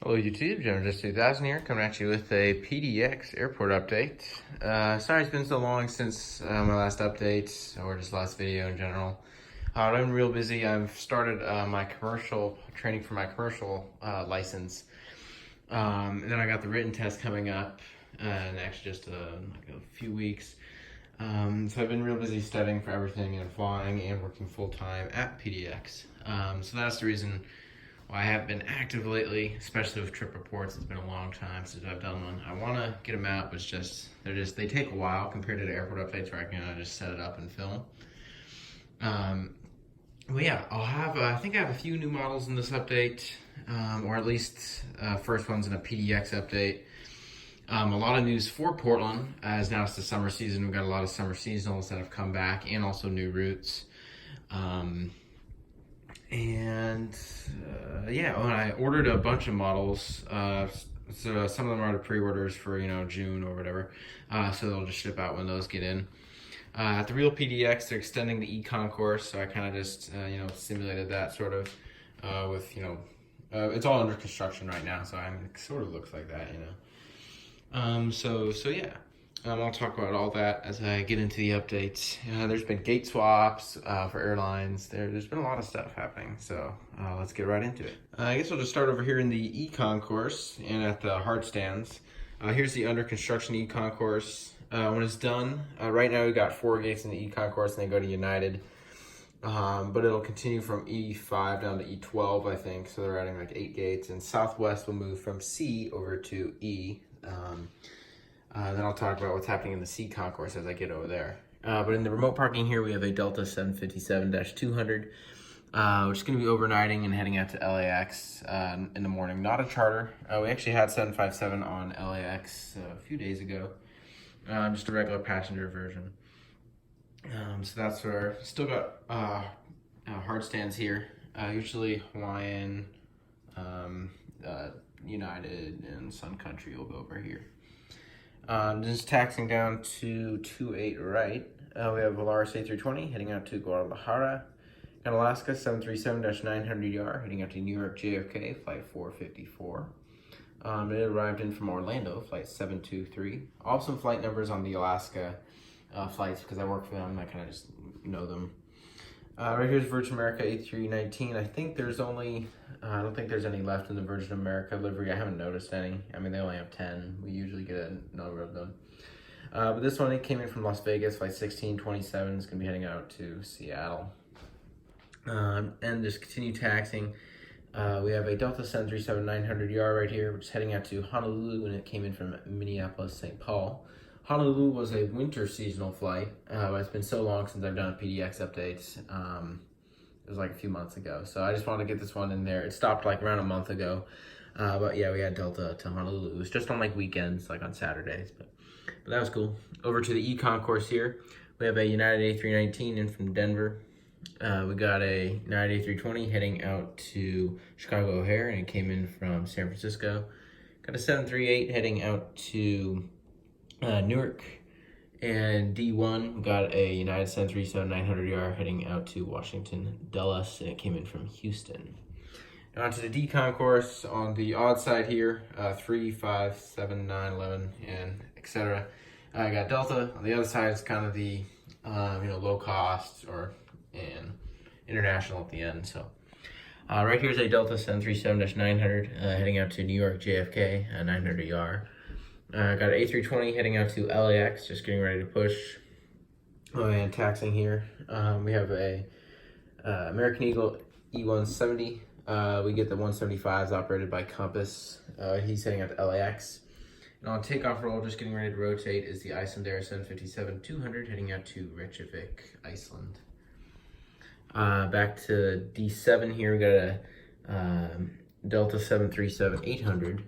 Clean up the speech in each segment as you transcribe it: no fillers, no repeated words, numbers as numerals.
Hello YouTube, Geminijets 2000 here, coming at you with a PDX airport update. Sorry it's been so long since my last update, or just last video in general. I've been real busy. I've started my commercial training for my commercial license. Then I got the written test coming up in actually just like a few weeks. So I've been real busy studying for everything and flying and working full-time at PDX. So that's the reason why I haven't been active lately, especially with trip reports. It's been a long time since I've done one. I want to get them out, but they take a while compared to the airport updates where I can just set it up and film. But yeah, I think I have a few new models in this update, or at least first one's in a PDX update. A lot of news for Portland, as now it's the summer season. We've got a lot of summer seasonals that have come back, and also new routes. Yeah, when I ordered a bunch of models, so some of them are the pre-orders for June or whatever, so they'll just ship out when those get in. At the real PDX, they're extending the concourse, so I kind of just simulated that sort of with it's all under construction right now, so it sort of looks like that, So yeah. I'll talk about all that as I get into the updates. There's been gate swaps for airlines. There's been a lot of stuff happening, so let's get right into it. I guess we'll just start over here in the concourse and at the hard stands. Here's the under construction concourse. When it's done, right now we've got 4 gates in the concourse and they go to United. But it'll continue from E5 down to E12, I think. So they're adding like 8 gates, and Southwest will move from C over to E. Then I'll talk about what's happening in the C concourse as I get over there. But in the remote parking here, we have a Delta 757-200, which is going to be overnighting and heading out to LAX in the morning. Not a charter. We actually had 757 on LAX a few days ago, just a regular passenger version. So that's where still got hard stands here. Usually Hawaiian, United, and Sun Country will go over here. Just taxing down to 28 right. We have Volaris A320 heading out to Guadalajara. Got Alaska 737-900ER heading out to New York JFK, flight 454. It arrived in from Orlando, flight 723. Awesome flight numbers on the Alaska flights because I work for them. I kind of just know them. Right here's Virgin America A319. I think there's only, I don't think there's any left in the Virgin America livery. I haven't noticed any. I mean, they only have 10. We usually get a number of them. But this one, it came in from Las Vegas, flight 1627. It's going to be heading out to Seattle. And just continue taxing. We have a Delta 737-900ER right here, which is heading out to Honolulu, and it came in from Minneapolis, St. Paul. Honolulu was a winter seasonal flight, but it's been so long since I've done a PDX update. It was like a few months ago, so I just wanted to get this one in there. It stopped like around a month ago, but yeah, we had Delta to Honolulu. It was just on like weekends, like on Saturdays, but that was cool. Over to the concourse here, we have a United A319 in from Denver. We got a United A320 heading out to Chicago O'Hare, and it came in from San Francisco. Got a 738 heading out to Newark, and D1 got a United 737-900ER heading out to Washington Dulles, and it came in from Houston. Now onto the D concourse on the odd side here, 3, 5, 7, 9, 11, and etc. I got Delta. On the other side is kind of the low cost and international at the end. So right here's a Delta 737-900 heading out to New York JFK, a 900ER. Got an A320 heading out to LAX, just getting ready to push. And taxing here. We have a American Eagle E170. We get the 175s operated by Compass. He's heading out to LAX. And on takeoff roll, just getting ready to rotate, is the Icelandair 757-200 heading out to Reykjavik, Iceland. Back to D7 here, we got a Delta 737-800.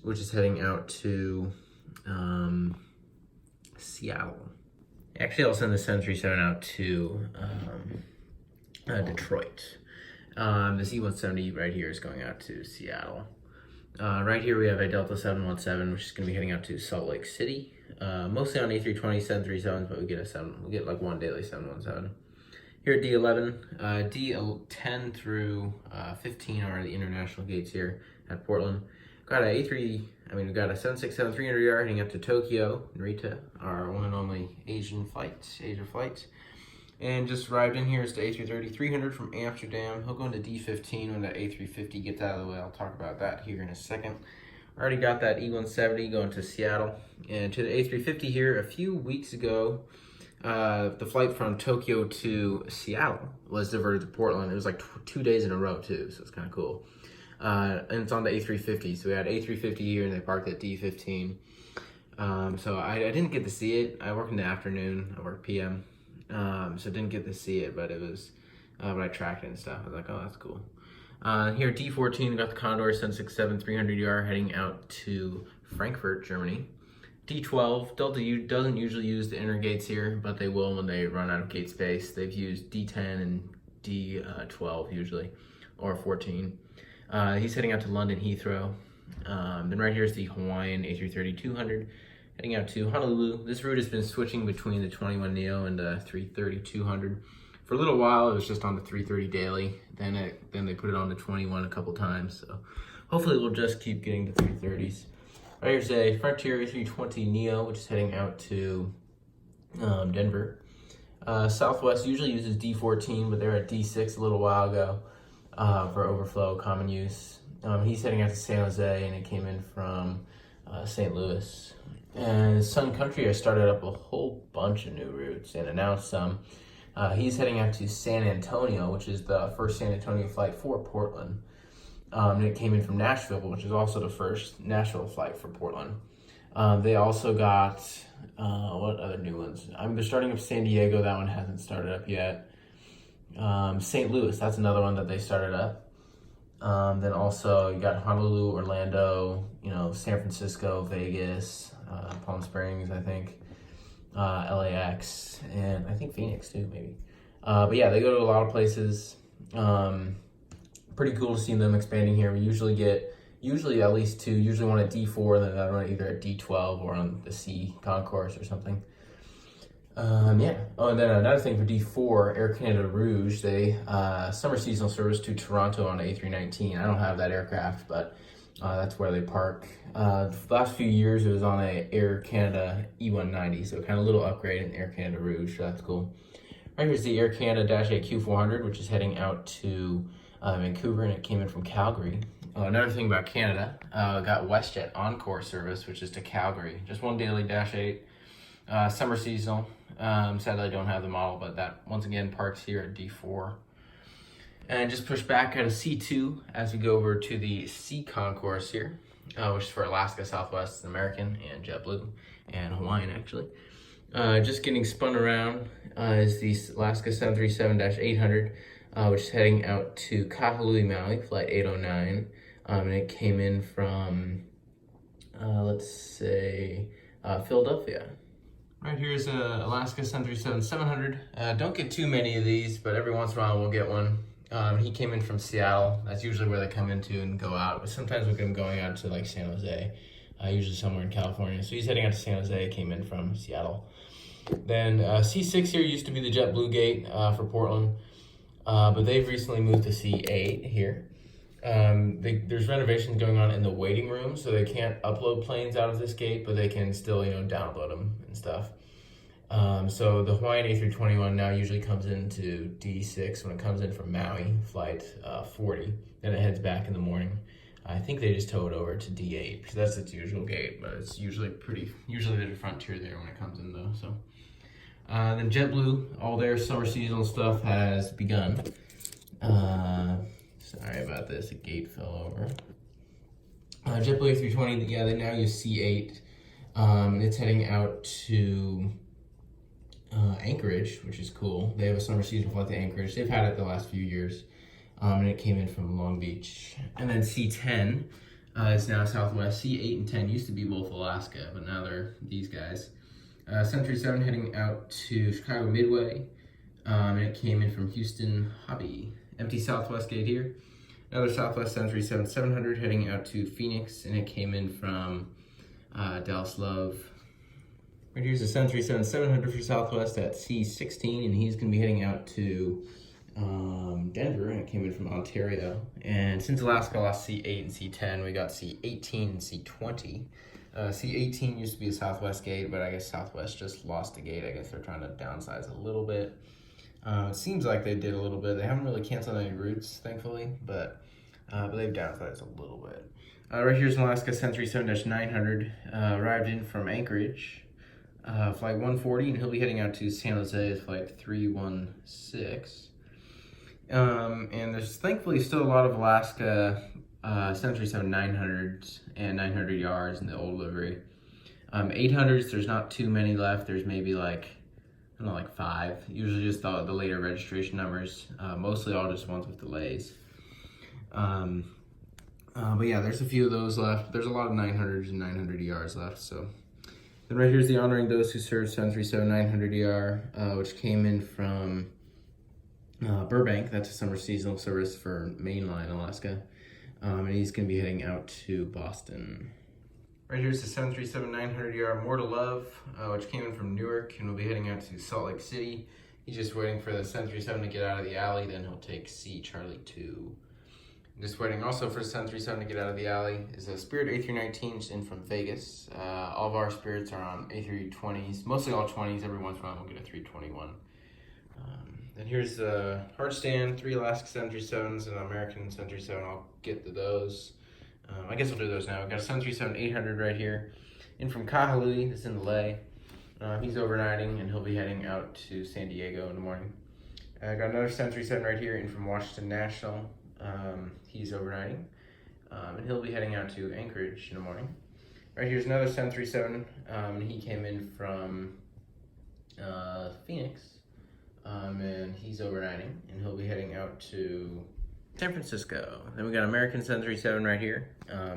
Which is heading out to Seattle. Actually, I'll send the 737 out to Detroit. This E170 right here is going out to Seattle. Right here we have a Delta 717, which is going to be heading out to Salt Lake City. Mostly on A320 737s, but we get like one daily 717. Here at D11, D10 through 15 are the international gates here at Portland. Got a we got a 767-300ER heading up to Tokyo, Narita, our one and only Asia flight. And just arrived in here is the A330-300 from Amsterdam. He'll go into D15 when that A350 gets out of the way. I'll talk about that here in a second. Already got that E170 going to Seattle. And to the A350 here, a few weeks ago, the flight from Tokyo to Seattle was diverted to Portland. It was like 2 days in a row too, so it's kind of cool. And it's on the A350, so we had A350 here and they parked at D15. So I didn't get to see it. I work in the afternoon, I work PM, so didn't get to see it, but it was, but I tracked it and stuff. I was like, oh, that's cool. Here at D14, we got the Condor 767-300ER heading out to Frankfurt, Germany. D12, Delta doesn't usually use the inner gates here, but they will when they run out of gate space. They've used D10 and D12 usually, or 14. He's heading out to London Heathrow. Then right here is the Hawaiian A330-200 heading out to Honolulu. This route has been switching between the 21neo and the 330-200. For a little while, it was just on the 330 daily. Then they put it on the 21 a couple times. So hopefully we'll just keep getting the 330s. Right here's a Frontier A320neo, which is heading out to Denver. Southwest usually uses D14, but they were at D6 a little while ago for overflow, common use. He's heading out to San Jose, and it came in from St. Louis. And Sun Country has started up a whole bunch of new routes and announced some. He's heading out to San Antonio, which is the first San Antonio flight for Portland. And it came in from Nashville, which is also the first Nashville flight for Portland. They also got, what other new ones? They're starting up San Diego. That one hasn't started up yet. St. Louis, that's another one that they started up. Then also you got Honolulu, Orlando, San Francisco, Vegas, Palm Springs, I think, LAX, and I think Phoenix too, maybe. But yeah, they go to a lot of places. Pretty cool to see them expanding here. We usually get at least two, usually one at D4, then another one either at D12 or on the C concourse or something. Yeah. Oh, and then another thing for D4, Air Canada Rouge, they summer seasonal service to Toronto on the A319. I don't have that aircraft, but that's where they park. The last few years it was on a Air Canada E190, so kind of a little upgrade in Air Canada Rouge, so that's cool. Right here's the Air Canada -8Q400, which is heading out to Vancouver, and it came in from Calgary. Another thing about Canada, got WestJet Encore service, which is to Calgary. Just one daily -8, summer seasonal. Sadly, I don't have the model, but that once again parks here at D4. And just push back at a C2 as we go over to the C concourse here, which is for Alaska, Southwest, American, and JetBlue, and Hawaiian actually. Just getting spun around is the Alaska 737-800. Which is heading out to Kahului, Maui, flight 809. And it came in from, let's say, Philadelphia. Right here is Alaska 737-700. Don't get too many of these, but every once in a while we'll get one. He came in from Seattle. That's usually where they come into and go out. But sometimes we'll get him going out to like San Jose, usually somewhere in California. So he's heading out to San Jose, came in from Seattle. Then C6 here used to be the JetBlue gate for Portland. But they've recently moved to C8 here. There's renovations going on in the waiting room, so they can't upload planes out of this gate, but they can still, download them and stuff. So the Hawaiian A321 now usually comes into D6 when it comes in from Maui, flight 40. Then it heads back in the morning. I think they just tow it over to D8 because that's its usual gate, but it's usually there's a Frontier there when it comes in though. So. Then JetBlue, all their summer seasonal stuff has begun. Sorry about this, a gate fell over. JetBlue A320, yeah, they now use C8. It's heading out to Anchorage, which is cool. They have a summer seasonal flight to Anchorage. They've had it the last few years. And it came in from Long Beach. And then C10 is now Southwest. C8 and 10 used to be both Alaska, but now they're these guys. 737 heading out to Chicago Midway, and it came in from Houston Hobby. Empty Southwest gate here. Another Southwest 737-700 heading out to Phoenix, and it came in from Dallas Love. Right here's a 737-700 for Southwest at C16, and he's going to be heading out to Denver, and it came in from Ontario. And since Alaska lost C8 and C10, we got C18 and C20. C18 used to be a Southwest gate, but I guess Southwest just lost a gate. I guess they're trying to downsize a little bit. It seems like they did a little bit. They haven't really canceled any routes, thankfully, but they've downsized a little bit. Right here's an Alaska 737-900, arrived in from Anchorage. Flight 140, and he'll be heading out to San Jose, flight 316. And there's thankfully still a lot of Alaska 737-900s and 900 yards in the old livery. 800s, there's not too many left. There's maybe like, I don't know, like 5. Usually just the later registration numbers. Mostly all just ones with delays. But yeah, there's a few of those left. There's a lot of 900s and 900 ERs left, so. Then right here's the honoring those who served 737-900ER, which came in from Burbank. That's a summer seasonal service for mainline Alaska. And he's going to be heading out to Boston. Right here's the 737-900ER More to Love, which came in from Newark, and will be heading out to Salt Lake City. He's just waiting for the 737 to get out of the alley, then he'll take C Charlie 2. Just waiting also for 737 to get out of the alley is a Spirit A319 in from Vegas. All of our Spirits are on A320s, mostly all 20s. Every once in a while we'll get a 321. Then here's the hard stand, 3 Alaska 737s and an American 737. I'll get to those. I guess I'll do those now. We've got a 737-800 right here. In from Kahului, it's in the lay. He's overnighting and he'll be heading out to San Diego in the morning. I got another 737 right here in from Washington National. He's overnighting, and he'll be heading out to Anchorage in the morning. Right here's another 737, and he came in from Phoenix, and he's overnighting, and he'll be heading out to San Francisco. Then we got American 737 right here,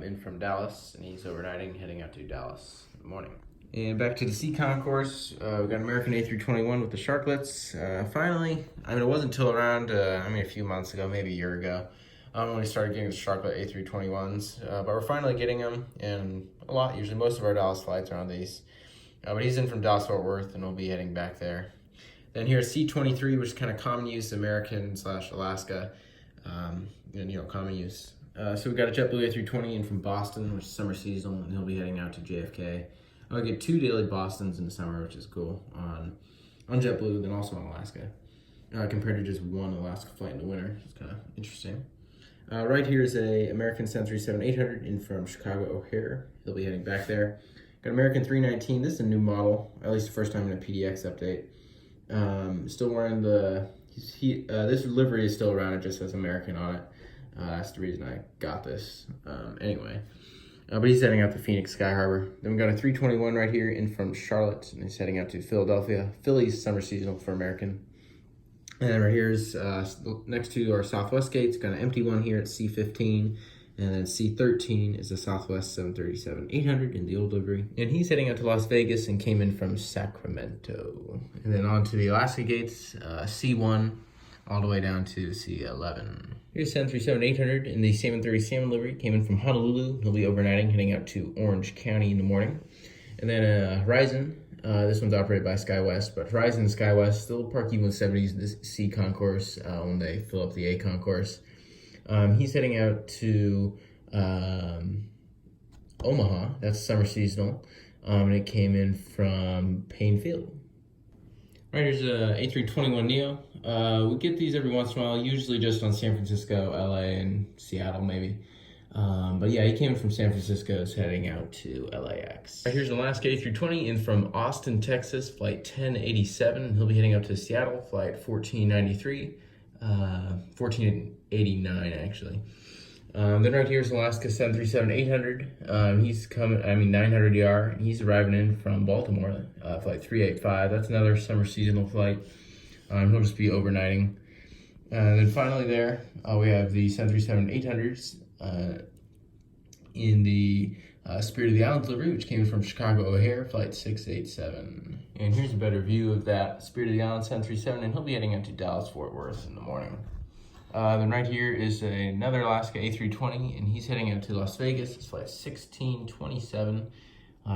in from Dallas, and he's overnighting, heading out to Dallas in the morning. And back to the C concourse, we got American A321 with the Sharklets. Finally, I mean, it wasn't until around, a few months ago, maybe a year ago, when we started getting the Sharklet A321s. But we're finally getting them, and a lot, usually most of our Dallas flights are on these. But he's in from Dallas-Fort Worth, and we'll be heading back there. Then here's C23, which is kind of common use, American/Alaska, common use. So we got a JetBlue A320 in from Boston, which is summer seasonal, and he'll be heading out to JFK. I'll get 2 daily Bostons in the summer, which is cool, on JetBlue, then also on Alaska, compared to just 1 Alaska flight in the winter. It's kind of interesting. Right here is a American 737-800 in from Chicago O'Hare. He'll be heading back there. Got American 319. This is a new model, at least the first time in a PDX update. Still wearing this livery is still around. It just says American on it. That's the reason I got this. Anyway. But he's heading out to Phoenix Sky Harbor. Then we got a 321 right here in from Charlotte, and he's heading out to Philadelphia. Philly's summer seasonal for American. And then right here's next to our Southwest gates. Got an empty one here at C15, and then C13 is the Southwest 737-800 in the old livery. And he's heading out to Las Vegas and came in from Sacramento. And then on to the Alaska gates, C1 all the way down to C11. Here's 737-800 in the Salmon 30 Salmon livery. Came in from Honolulu. He'll be overnighting, heading out to Orange County in the morning. And then Horizon. This one's operated by SkyWest, but Horizon and SkyWest still park even with 70s this C concourse when they fill up the A concourse. He's heading out to Omaha. That's summer seasonal. And it came in from Payne Field. Right, here's a A321neo. We get these every once in a while, usually just on San Francisco, LA, and Seattle maybe. But yeah, he came from San Francisco, is heading out to LAX. Right, here's an Alaska A320 in from Austin, Texas, flight 1087. He'll be heading up to Seattle, flight 1493, 1489 actually. Then right here's Alaska 737-800. He's coming, 900ER. He's arriving in from Baltimore, flight 385. That's another summer seasonal flight. He'll just be overnighting. Then finally there, we have the 737-800s in the Spirit of the Islands livery, which came from Chicago O'Hare, flight 687. And here's a better view of that Spirit of the Islands 737, and he'll be heading out to Dallas-Fort Worth in the morning. Then right here is another Alaska A320, and he's heading out to Las Vegas. It's flight 1627.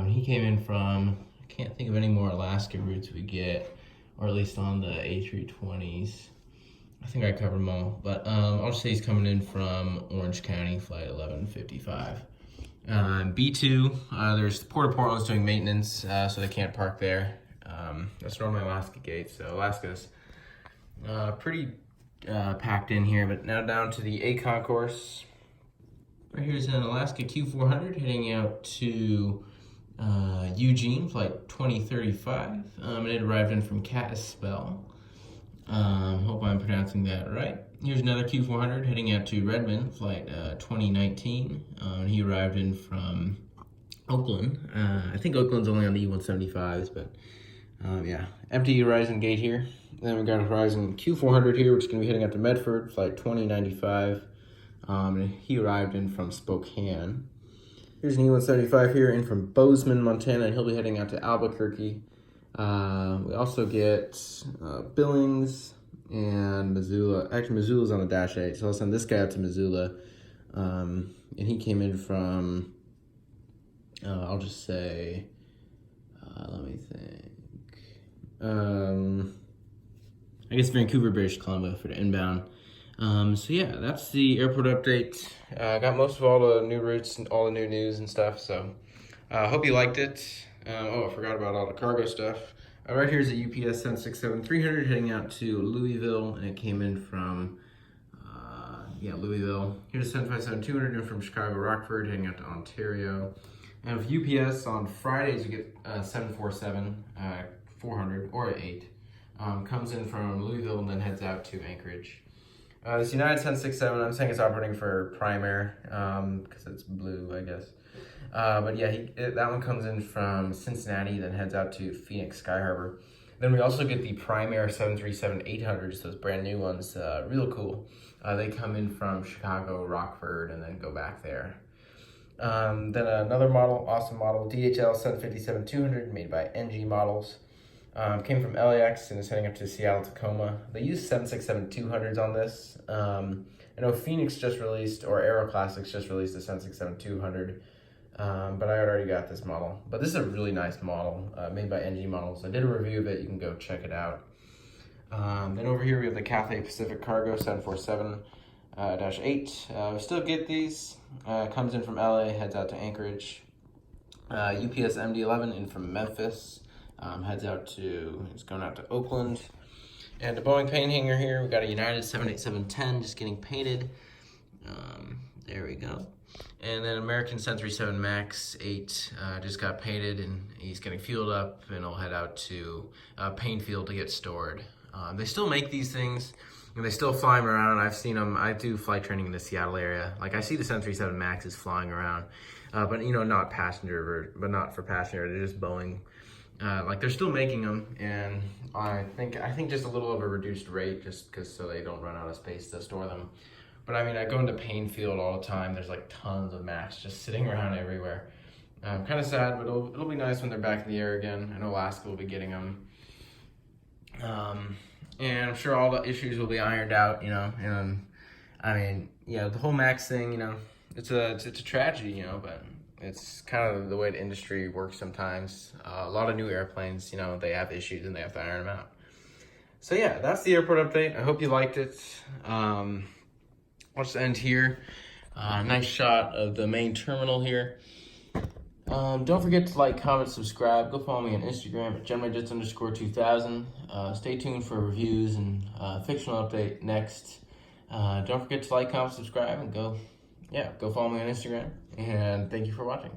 He came in from I can't think of any more Alaska routes we get, or at least on the A320s. I think I covered them all, but I'll just say he's coming in from Orange County, flight 1155. B2, there's Port of Portland's doing maintenance, so they can't park there. That's normally Alaska gate, so Alaska's pretty packed in here, but now down to the A concourse. Right here's an Alaska Q400 heading out to Eugene, flight 2035, and it arrived in from Kalispell. Hope I'm pronouncing that right. Here's another Q400 heading out to Redmond, flight 2019, and he arrived in from Oakland. I think Oakland's only on the E175s, but yeah, empty Horizon gate here. Then we've got a Horizon Q400 here, which is going to be heading out to Medford, flight 2095. And he arrived in from Spokane. Here's an E175 here in from Bozeman, Montana, and he'll be heading out to Albuquerque. We also get Billings and Missoula. Actually, Missoula's on the Dash 8, so I'll send this guy out to Missoula. And he came in from, I'll just say, let me think. I guess Vancouver, British Columbia for the inbound. So yeah, that's the airport update. I got most of all the new routes and all the new news and stuff, so I hope you liked it. Oh, I forgot about all the cargo stuff. Right here's a UPS 767-300 heading out to Louisville, and it came in from, Louisville. Here's a 757-200 in from Chicago, Rockford, heading out to Ontario. And with UPS on Fridays, you get 747-400 or 8. Comes in from Louisville and then heads out to Anchorage. This United 1067, I'm saying it's operating for Prime Air because it's blue, I guess. But yeah, that one comes in from Cincinnati, then heads out to Phoenix Sky Harbor. Then we also get the Prime Air 737-800s, those brand new ones, real cool. They come in from Chicago, Rockford, and then go back there. Then another model, awesome model, DHL 757-200, made by NG Models. Came from LAX and is heading up to Seattle, Tacoma. They use 767-200s on this. I know Phoenix just released, or Aero Classics just released a 767-200, but I already got this model. But this is a really nice model, made by NG Models. I did a review of it. You can go check it out. Then over here we have the Cathay Pacific Cargo 747-8. We still get these. Comes in from LA, heads out to Anchorage. UPS MD-11 in from Memphis. It's going out to Oakland. And the Boeing paint hanger here, we got a United 787-10 just getting painted. There we go. And then American 737 MAX 8 just got painted, and he's getting fueled up, and he'll head out to Painfield to get stored. They still make these things, and they still fly them around. I've seen them. I do flight training in the Seattle area. Like, I see the 737 MAXs flying around, but not passenger, but not for passenger. They're just Boeing. Like, they're still making them, and I think just a little of a reduced rate, just because so they don't run out of space to store them. But I mean, I go into Painfield all the time. There's like tons of MAX just sitting around everywhere. Kind of sad, but it'll be nice when they're back in the air again. I know Alaska will be getting them. And I'm sure all the issues will be ironed out, and I mean, the whole MAX thing, it's a tragedy, but it's kind of the way the industry works sometimes. A lot of new airplanes, they have issues and they have to iron them out. So yeah, that's the airport update. I hope you liked it. I'll just end here. Nice shot of the main terminal here. Don't forget to like, comment, subscribe. Go follow me on Instagram at Geminijets_2000. Stay tuned for reviews and fictional update next. Don't forget to like, comment, subscribe, and go follow me on Instagram. And thank you for watching.